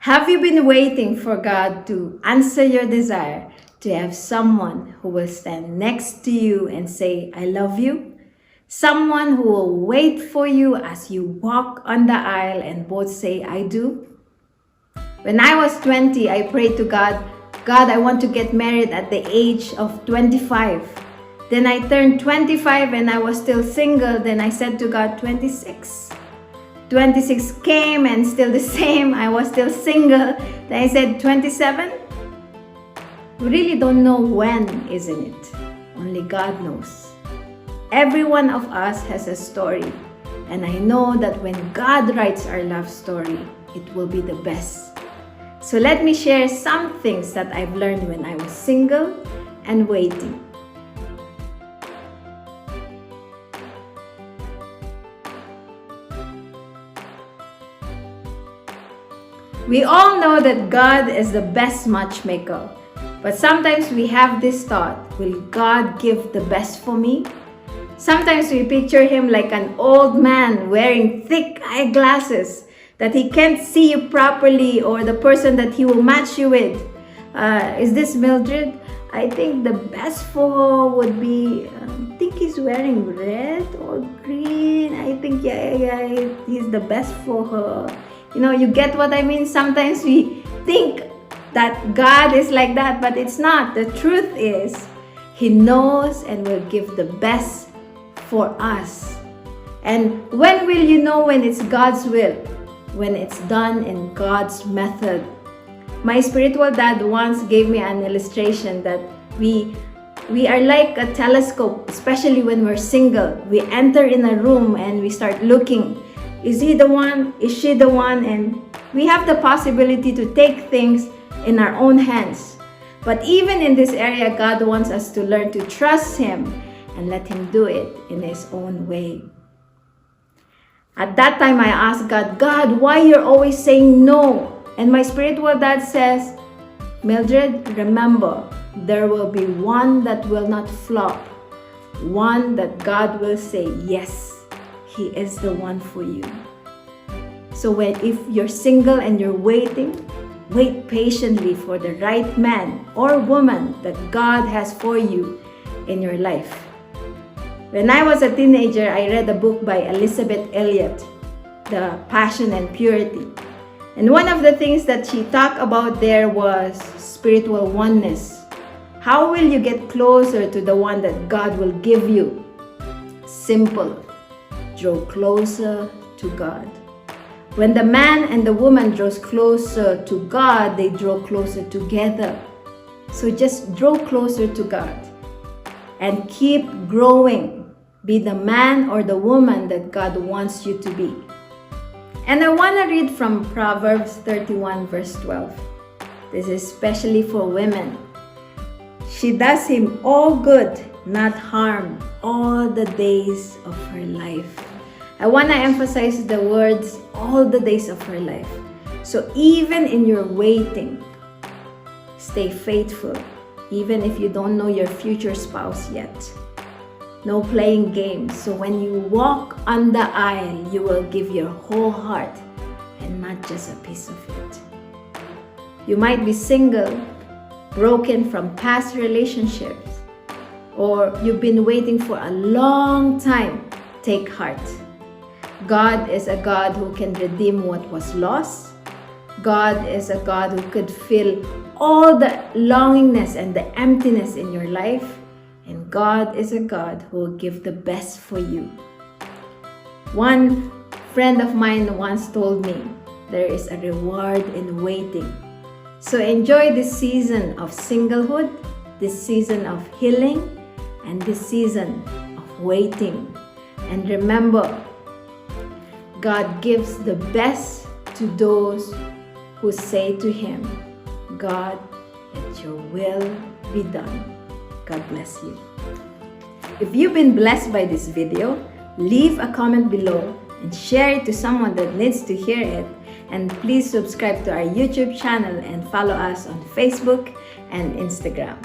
Have you been waiting for God to answer your desire to have someone who will stand next to you and say, I love you? Someone who will wait for you as you walk on the aisle and both say, I do? When I was 20, I prayed to God, God, I want to get married at the age of 25. Then I turned 25 and I was still single. Then I said to God, 26. 26 came and still the same. I was still single. Then I said, 27? We really don't know when, isn't it? Only God knows. Every one of us has a story. And I know that when God writes our love story, it will be the best. So let me share some things that I've learned when I was single and waiting. We all know that God is the best matchmaker. But sometimes we have this thought, will God give the best for me? Sometimes we picture him like an old man wearing thick eyeglasses that he can't see you properly, or the person that he will match you with. Is this Mildred? I think the best for her would be, I think he's wearing red or green. I think, yeah, he's the best for her. You know, you get what I mean? Sometimes we think that God is like that, but it's not. The truth is, he knows and will give the best for us. And when will you know when it's God's will? When it's done in God's method. My spiritual dad once gave me an illustration that we are like a telescope, especially when we're single. We enter in a room and we start looking. Is he the one? Is she the one? And we have the possibility to take things in our own hands. But even in this area, God wants us to learn to trust him and let him do it in his own way. At that time, I asked God, God, why you're always saying no? And my spiritual dad says, Mildred, remember, there will be one that will not flop. One that God will say, yes, he is the one for you. So if you're single and you're waiting, wait patiently for the right man or woman that God has for you in your life. When I was a teenager, I read a book by Elizabeth Elliot, The Passion and Purity. And one of the things that she talked about there was spiritual oneness. How will you get closer to the one that God will give you? Simple. Draw closer to God. When the man and the woman draws closer to God, they draw closer together. So just draw closer to God and keep growing. Be the man or the woman that God wants you to be. And I want to read from Proverbs 31 verse 12. This is especially for women. She does him all good, not harm, all the days of her life. I want to emphasize the words, all the days of her life. So even in your waiting, stay faithful, even if you don't know your future spouse yet. No playing games. So when you walk on the aisle, you will give your whole heart and not just a piece of it. You might be single, broken from past relationships, or you've been waiting for a long time. Take heart. God is a God who can redeem what was lost. God is a God who could fill all the longingness and the emptiness in your life. And God is a God who will give the best for you. One friend of mine once told me, there is a reward in waiting. So enjoy this season of singlehood, this season of healing, and this season of waiting. And remember, God gives the best to those who say to him, God, let your will be done. God bless you. If you've been blessed by this video, leave a comment below and share it to someone that needs to hear it. And please subscribe to our YouTube channel and follow us on Facebook and Instagram.